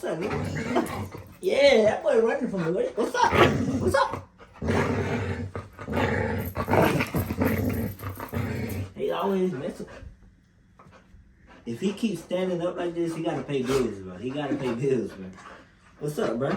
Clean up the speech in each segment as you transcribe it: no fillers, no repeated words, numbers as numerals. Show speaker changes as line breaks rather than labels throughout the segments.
up, nigga? Yeah, that boy running from me. What's up? What's up? He always messing. If he keeps standing up like this, he gotta pay bills, bro. He gotta pay bills, bro. What's up, bro?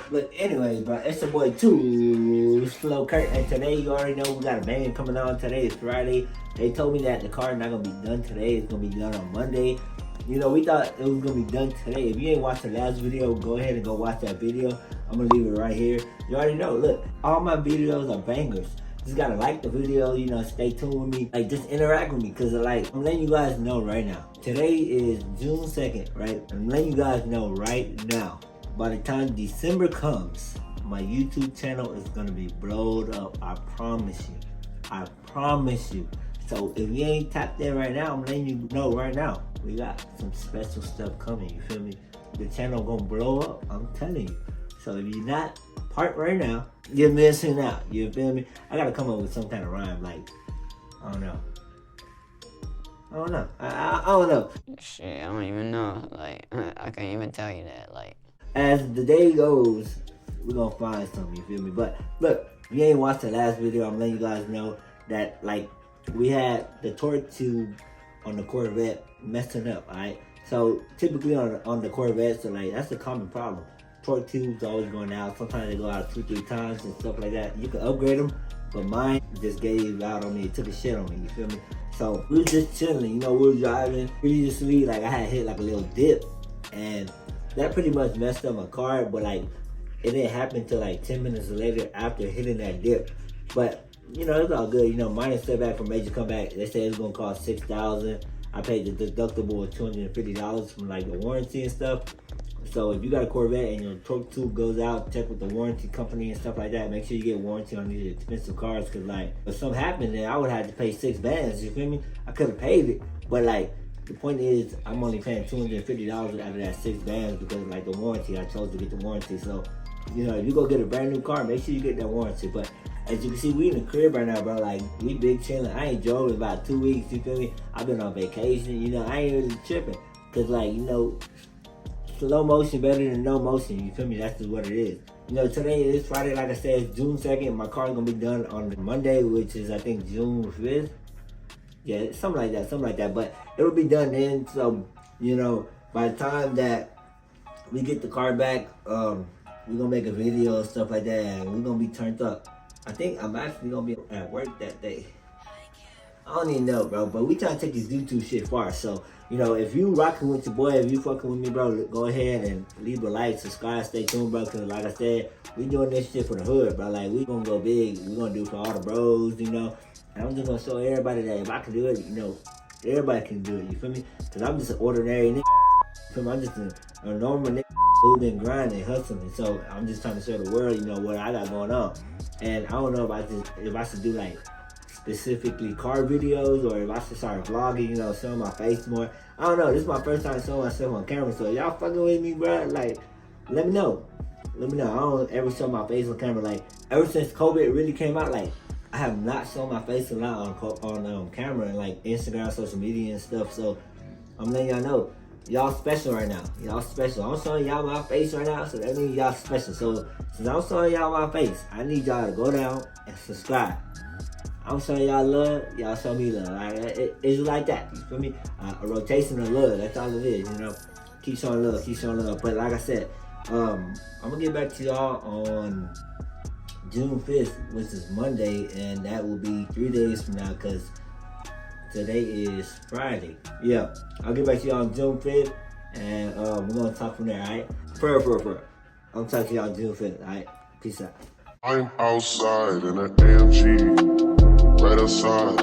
But anyway, bro, it's your boy Too Slow Kurt, and today you already know we got a band coming on. Today is Friday. They told me that the car not gonna be done today. It's gonna be done on Monday. You know, we thought it was gonna be done today. If you ain't watched the last video, go ahead and go watch that video. I'm gonna leave it right here. You already know. Look, all my videos are bangers. Just gotta like the video, you know, stay tuned with me. Like, just interact with me, cause like, I'm letting you guys know right now. Today is June 2nd, right? I'm letting you guys know right now. By the time December comes, my YouTube channel is gonna be blowed up. I promise you. I promise you. So if you ain't tapped in right now, I'm letting you know right now. We got some special stuff coming, you feel me? The channel gonna blow up, I'm telling you. So if you're not part right now, you're missing out, you feel me? I gotta come up with some kind of rhyme, like, I don't know. I don't know.
Shit, I don't even know. Like, I can't even tell you that, like.
As the day goes, we're gonna find something, you feel me? But look, if you ain't watched the last video, I'm letting you guys know that, like, we had the torque tube on the Corvette messing up, alright? So typically on the Corvette, so like, that's a common problem. Torque tubes always going out. Sometimes they go out 2-3 times and stuff like that. You can upgrade them, but mine just gave out on me. It took a shit on me, you feel me? So we were just chilling, you know, we were driving previously, like I had hit like a little dip, and that pretty much messed up my car, but like, it didn't happen till like 10 minutes later after hitting that dip. But, you know, it's all good. You know, minor setback for major comeback. They said it's gonna cost $6,000. I paid the deductible of $250 from like the warranty and stuff. So if you got a Corvette and your torque tube goes out, check with the warranty company and stuff like that. Make sure you get warranty on these expensive cars, cause like, if something happened, then I would have to pay $6 you feel me? I could have paid it, but like, the point is, I'm only paying $250 out of that $6 because like the warranty, I chose to get the warranty. So, you know, if you go get a brand new car, make sure you get that warranty. But as you can see, we in the crib right now, bro. Like, we big chilling. I ain't drove in about 2 weeks, you feel me? I've been on vacation, you know, I ain't really tripping. Cause like, you know, slow motion better than no motion, you feel me? That's just what it is. You know, today is Friday, like I said, it's June 2nd. My car's gonna be done on Monday, which is I think June 5th. Yeah, something like that, but it'll be done then. So, you know, by the time that we get the car back, we're gonna make a video and stuff like that, and we're gonna be turned up. I think I'm actually gonna be at work that day. I don't even know, bro, but we trying to take this YouTube shit far. So, you know, if you rocking with your boy, if you fucking with me, bro, go ahead and leave a like, subscribe, stay tuned, bro, because like I said, we doing this shit for the hood, bro. Like, we gonna go big. We gonna do it for all the bros, you know. And I'm just gonna show everybody that if I can do it, you know, everybody can do it, you feel me? Because I'm just an ordinary nigga, you feel me? I'm just a normal nigga who been grinding, hustling. So I'm just trying to show the world, you know, what I got going on. And I don't know if I should do like specifically car videos or if I should start vlogging, you know, showing my face more. I don't know, this is my first time showing myself on camera, so y'all fucking with me, bro, like, let me know. Let me know. I don't ever show my face on camera. Like, ever since COVID really came out, like, I have not shown my face a lot on camera and like Instagram, social media and stuff. So I'm letting y'all know, y'all special right now. Y'all special. I'm showing y'all my face right now, so that means y'all special. So since I'm showing y'all my face, I need y'all to go down and subscribe. I'm showing y'all love, y'all show me love. Like, it's like that. You feel me? A rotation of love. That's all it is. You know, keep showing love, keep showing love. But like I said, I'm gonna get back to y'all on June 5th, which is Monday, and that will be 3 days from now because today is Friday. Yeah, I'll get back to y'all on June 5th, and we're gonna talk from there, alright? For. I'm talking to y'all on June 5th, alright? Peace out.
I'm outside in an AMG, right outside,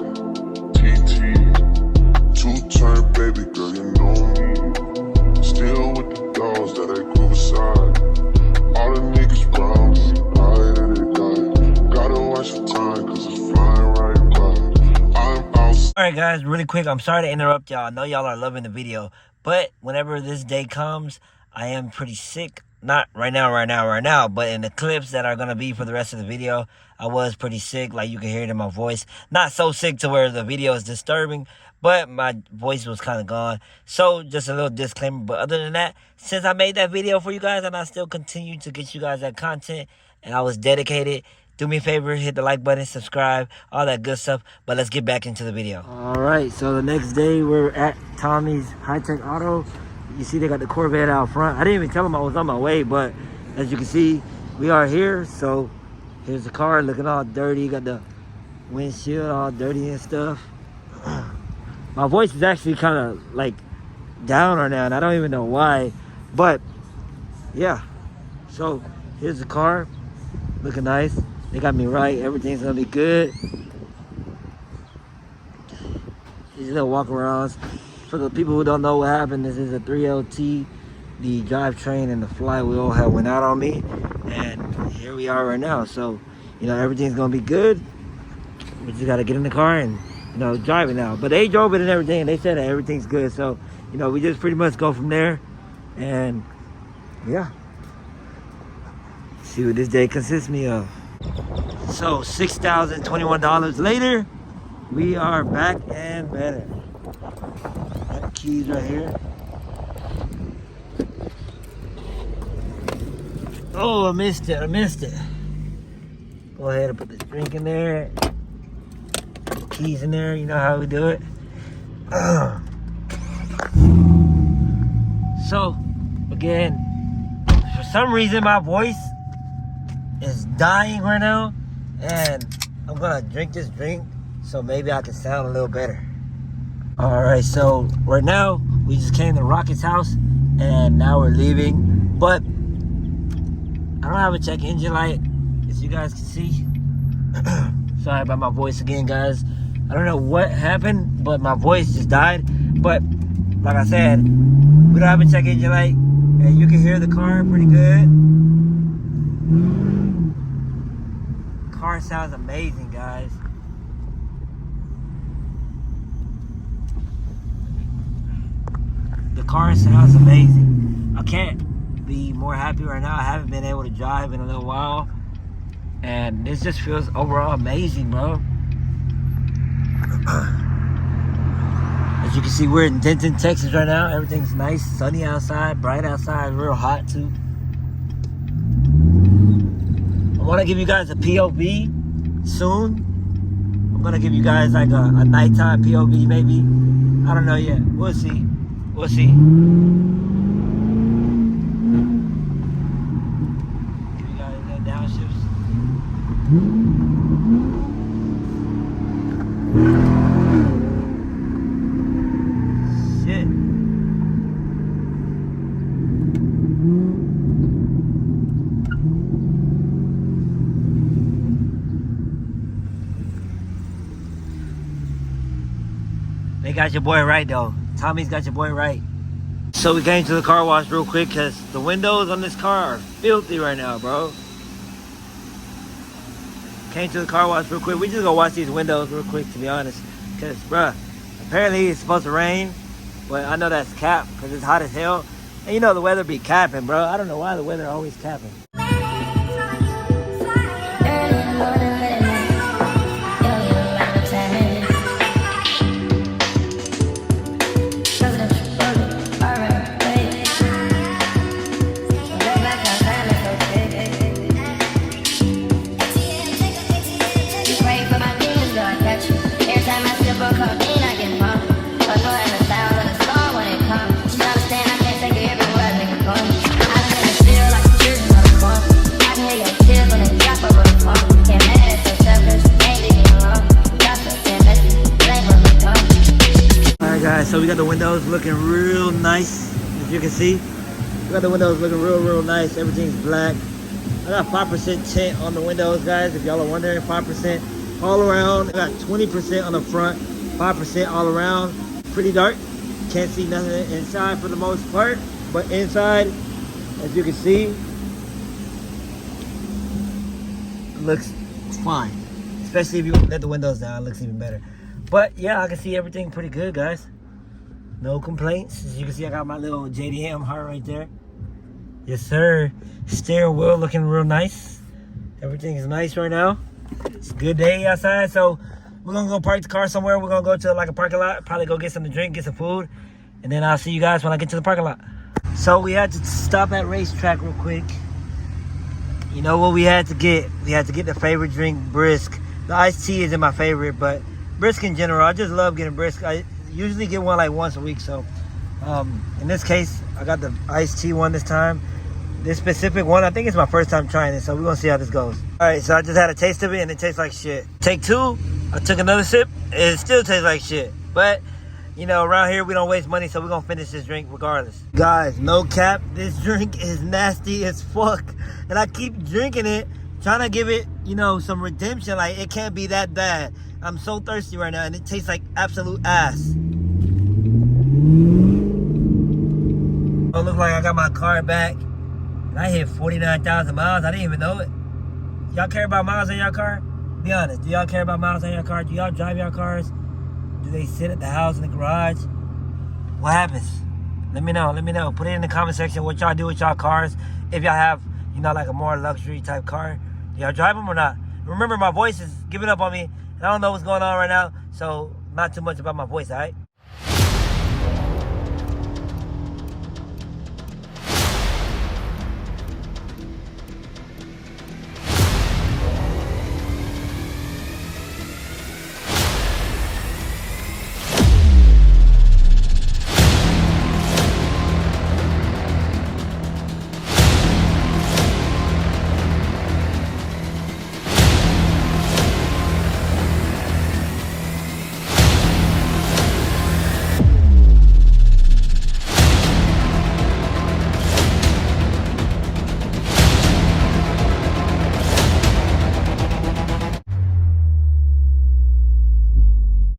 TT, two-turn baby girl, you know me, still with the dolls that I grew beside, all the niggas brown me.
Alright guys, really quick, I'm sorry to interrupt y'all. I know y'all are loving the video, but whenever this day comes, I am pretty sick. Not right now, but in the clips that are going to be for the rest of the video, I was pretty sick, like you can hear it in my voice. Not so sick to where the video is disturbing, but my voice was kind of gone. So just a little disclaimer, but other than that, since I made that video for you guys and I still continue to get you guys that content and I was dedicated, do me a favor, hit the like button, subscribe, all that good stuff. But let's get back into the video. All right, so the next day we're at Tommy's High Tech Auto. You see they got the Corvette out front. I didn't even tell them I was on my way, but as you can see, we are here. So here's the car looking all dirty. Got the windshield all dirty and stuff. My voice is actually kind of like down right now, and I don't even know why. But yeah, so here's the car looking nice. They got me right. Everything's gonna be good. These little walk arounds. For the people who don't know what happened, this is a 3LT. The drivetrain and the flywheel have went out on me, and here we are right now. So, you know, everything's gonna be good. We just gotta get in the car and, you know, drive it now. But they drove it and everything, and they said that everything's good. So, you know, we just pretty much go from there, and yeah, see what this day consists me of. So $6,021 later, we are back and better. Got the keys right here. Oh, I missed it. Go ahead and put this drink in there. Put the keys in there. You know how we do it. So, again, for some reason my voice is dying right now, and I'm gonna drink this drink so maybe I can sound a little better. All right, so right now we just came to Rocket's house and now we're leaving, but I don't have a check engine light, as you guys can see. Sorry about my voice again, guys. I don't know what happened, but my voice just died. But like I said, we don't have a check engine light, and you can hear the car pretty good. Car sounds amazing, guys. The car sounds amazing. I can't be more happy right now. I haven't been able to drive in a little while, and this just feels overall amazing, bro. As you can see, we're in Denton, Texas right now. Everything's nice, sunny outside, bright outside, real hot too. I want to give you guys a POV soon. I'm going to give you guys like a nighttime POV maybe. I don't know yet. We'll see. We'll see. Give you guys that downshifts. Shit. They got your boy right though. Tommy's got your boy right. So we came to the car wash real quick because the windows on this car are filthy right now, bro. Came to the car wash real quick. We just gonna wash these windows real quick, to be honest. Because, bruh, apparently it's supposed to rain. But I know that's cap because it's hot as hell. And you know the weather be capping, bro. I don't know why the weather always capping. So we got the windows looking real nice, as you can see. We got the windows looking real nice. Everything's black. I got 5% tint on the windows, guys, if y'all are wondering. 5% all around. I got 20% on the front, 5% all around. Pretty dark. Can't see nothing inside for the most part, but inside, as you can see, looks fine. Especially if you let the windows down, it looks even better. But yeah, I can see everything pretty good, guys. No complaints. As you can see, I got my little JDM heart right there. Yes, sir. Steering wheel looking real nice. Everything is nice right now. It's a good day outside, so we're gonna go park the car somewhere. We're gonna go to like a parking lot, probably go get something to drink, get some food, and then I'll see you guys when I get to the parking lot. So we had to stop at Racetrack real quick. You know what we had to get? We had to get the favorite drink, Brisk. The iced tea isn't my favorite, but Brisk in general, I just love getting Brisk. I usually get one like once a week, so in this case, I got the iced tea one this time. This specific one, I think it's my first time trying it, so we're gonna see how this goes. All right, so I just had a taste of it and it tastes like shit. Take two, I took another sip, it still tastes like shit. But, you know, around here we don't waste money, so we're gonna finish this drink regardless. Guys, no cap, this drink is nasty as fuck. And I keep drinking it, trying to give it, you know, some redemption. Like, it can't be that bad. I'm so thirsty right now and it tastes like absolute ass. Oh, look like I got my car back. I hit 49,000 miles. I didn't even know it. Y'all care about miles on your car? Be honest. Do y'all care about miles on your car? Do y'all drive your cars? Do they sit at the house in the garage? What happens? Let me know. Let me know. Put it in the comment section what y'all do with y'all cars. If y'all have, you know, like a more luxury type car. Do y'all drive them or not? Remember, my voice is giving up on me. And I don't know what's going on right now. So, not too much about my voice, all right?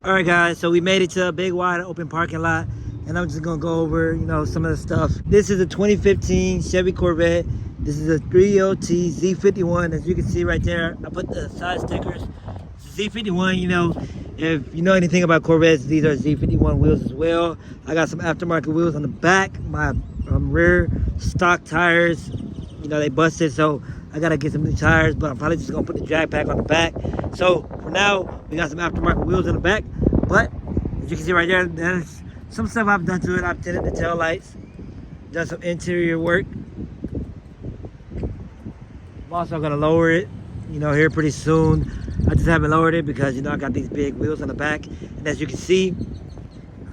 All right, guys, so we made it to a big, wide, open parking lot, and I'm just gonna go over, you know, some of the stuff. This is a 2015 Chevy Corvette. This is a 3LT Z51, as you can see right there. I put the side stickers. Z51, you know, if you know anything about Corvettes, these are Z51 wheels as well. I got some aftermarket wheels on the back. My rear stock tires, you know, they busted, so I gotta get some new tires, but I'm probably just gonna put the drag pack on the back. So for now, we got some aftermarket wheels in the back, but as you can see right there, there's some stuff I've done to it. I've tinted the tail lights, done some interior work. I'm also gonna lower it, you know, here pretty soon. I just haven't lowered it because, you know, I got these big wheels on the back, and as you can see,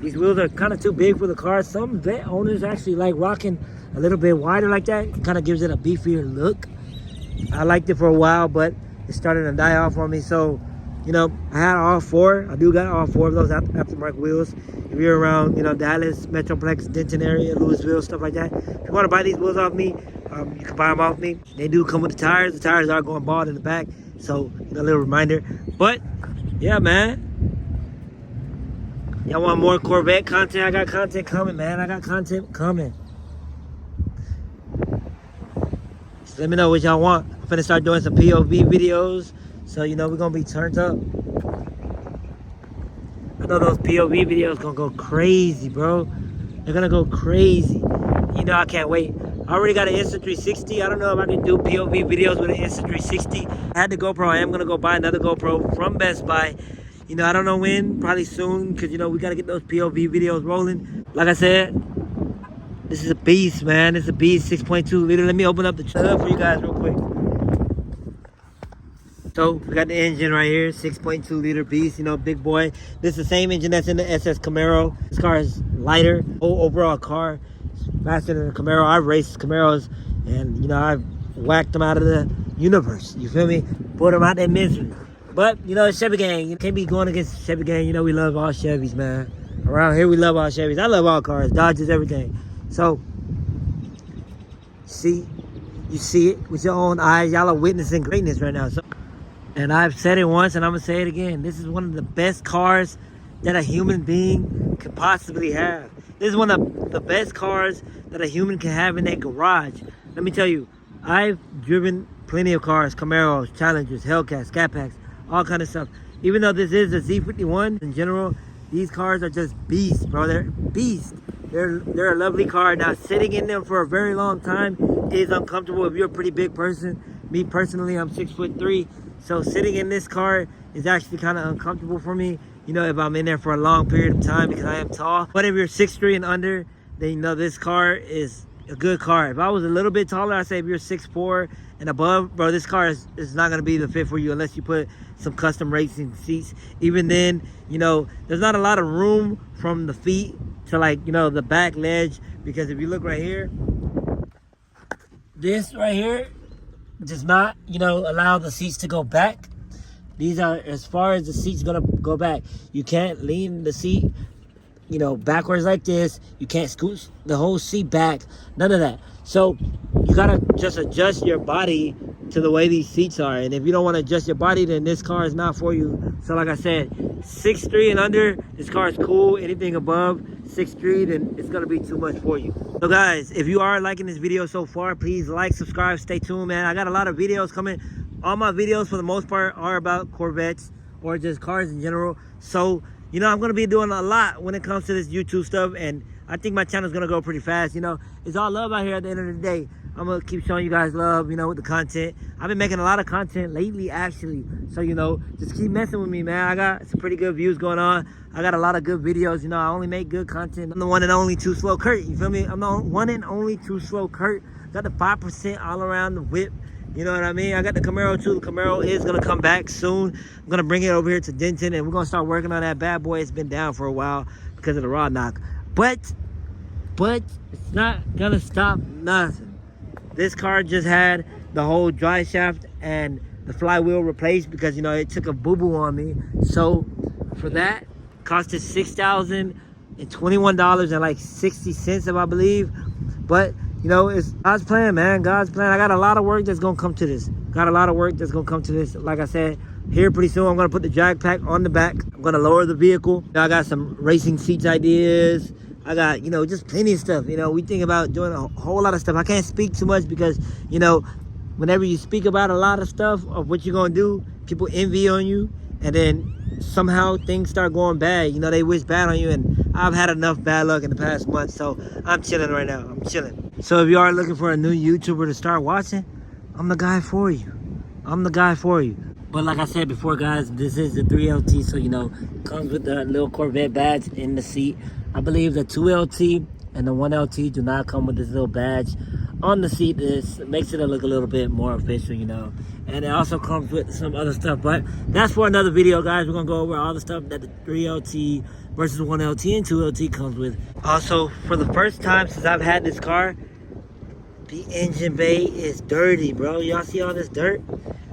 these wheels are kind of too big for the car. Some vet owners actually like rocking a little bit wider like that. It kind of gives it a beefier look. I liked it for a while, but it started to die off on me. So, you know, I had all four. I do got all four of those aftermarket wheels. If you're around, you know, Dallas, Metroplex, Denton area, Louisville, stuff like that, if you want to buy these wheels off me, you can buy them off me. They do come with the tires. The tires are going bald in the back. So, you know, a little reminder. But, yeah, man. Y'all want more Corvette content? I got content coming, man. I got content coming. Just let me know what y'all want. I'm finna start doing some POV videos. So, you know, we're gonna be turned up. I know those POV videos gonna go crazy, bro. They're gonna go crazy. You know, I can't wait. I already got an Insta360. I don't know if I can do POV videos with an Insta360. I had the GoPro. I am gonna go buy another GoPro from Best Buy. You know, I don't know when, probably soon, because, you know, we got to get those POV videos rolling. Like I said, this is a beast, man. It's a beast, 6.2 liter. Let me open up the tub for you guys real quick. So, we got the engine right here, 6.2 liter beast, you know, big boy. This is the same engine that's in the SS Camaro. This car is lighter. Overall car is faster than the Camaro. I've raced Camaros, and, you know, I've whacked them out of the universe. You feel me? Put them out their misery. But, you know, Chevy gang, you can't be going against Chevy gang. You know, we love all Chevys, man. Around here, we love all Chevys. I love all cars, Dodges, everything. So, see, you see it with your own eyes. Y'all are witnessing greatness right now. So, and I've said it once, and I'm going to say it again. This is one of the best cars that a human being could possibly have. This is one of the best cars that a human can have in their garage. Let me tell you, I've driven plenty of cars, Camaros, Challengers, Hellcats, Scat Packs, all kind of stuff. Even though this is a Z51 in general, these cars are just beasts, bro. They're beasts. They're a lovely car. Now, sitting in them for a very long time is uncomfortable if you're a pretty big person. Me personally, I'm 6'3", So sitting in this car is actually kind of uncomfortable for me, you know, if I'm in there for a long period of time because I am tall. But if you're 6'3" and under, then you know this car is a good car. If I was a little bit taller, I'd say if you're 6'4" and above, bro, this car is not gonna be the fit for you unless you put some custom racing seats. Even then, you know, there's not a lot of room from the feet to, like, you know, the back ledge, because if you look right here, this right here does not, you know, allow the seats to go back. These are as far as the seat's gonna go back. You can't lean the seat, you know, backwards like this. You can't scoot the whole seat back, none of that. So you gotta just adjust your body to the way these seats are. And if you don't want to adjust your body, then this car is not for you. So like I said, 6'3" and under, this car is cool. Anything above 6'3", then it's gonna be too much for you. So guys, if you are liking this video so far, please like, subscribe, stay tuned, man. I got a lot of videos coming. All my videos for the most part are about Corvettes or just cars in general. So, you know, I'm gonna be doing a lot when it comes to this YouTube stuff, and I think my channel is gonna go pretty fast. You know, it's all love out here at the end of the day. I'm gonna keep showing you guys love, you know, with the content. I've been making a lot of content lately, actually. So, you know, just keep messing with me, man. I got some pretty good views going on. I got a lot of good videos. You know, I only make good content. I'm the one and only Too Slow Kurt. You feel me? I'm the one and only Too Slow Kurt. Got the 5% all around the whip. You know what I mean? I got the Camaro too. The Camaro is gonna come back soon. I'm gonna bring it over here to Denton, and we're gonna start working on that bad boy. It's been down for a while because of the raw knock. But it's not gonna stop nothing. This car just had the whole drive shaft and the flywheel replaced because, you know, it took a boo-boo on me. So for that, cost us $6,021 and like 60 cents, if I believe. But you know, it's God's plan, man. God's plan. I got a lot of work that's gonna come to this. Like I said, here pretty soon I'm gonna put the drag pack on the back. I'm gonna lower the vehicle. I got some racing seats ideas. I got, you know, just plenty of stuff. You know, we think about doing a whole lot of stuff. I can't speak too much because, you know, whenever you speak about a lot of stuff of what you're gonna do, people envy on you, and then somehow things start going bad. You know, they wish bad on you, and I've had enough bad luck in the past month, so I'm chilling right now. I'm chilling. So if you are looking for a new YouTuber to start watching, I'm the guy for you. But like I said before, guys, this is the 3LT, so, you know, comes with the little Corvette badge in the seat. I believe the 2LT and the 1LT do not come with this little badge on the seat. This makes it look a little bit more official, you know. And it also comes with some other stuff, but that's for another video, guys. We're gonna go over all the stuff that the 3LT versus 1LT and 2LT comes with. Also, for the first time since I've had this car, the engine bay is dirty, bro. Y'all see all this dirt?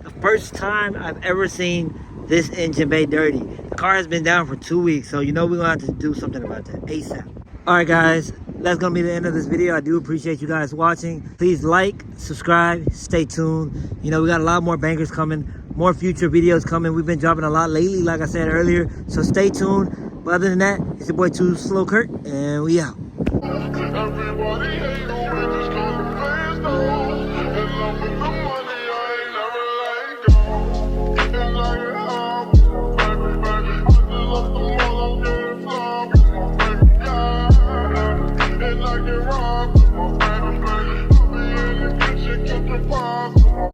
The first time I've ever seen this engine bay dirty. The car has been down for 2 weeks, so you know we're gonna have to do something about that ASAP. All right, guys, that's gonna be the end of this video. I do appreciate you guys watching. Please like, subscribe, stay tuned. You know, we got a lot more bangers coming, more future videos coming. We've been dropping a lot lately, like I said earlier, so stay tuned. But other than that, it's your boy Too Slow Kurt, and we out.
Everybody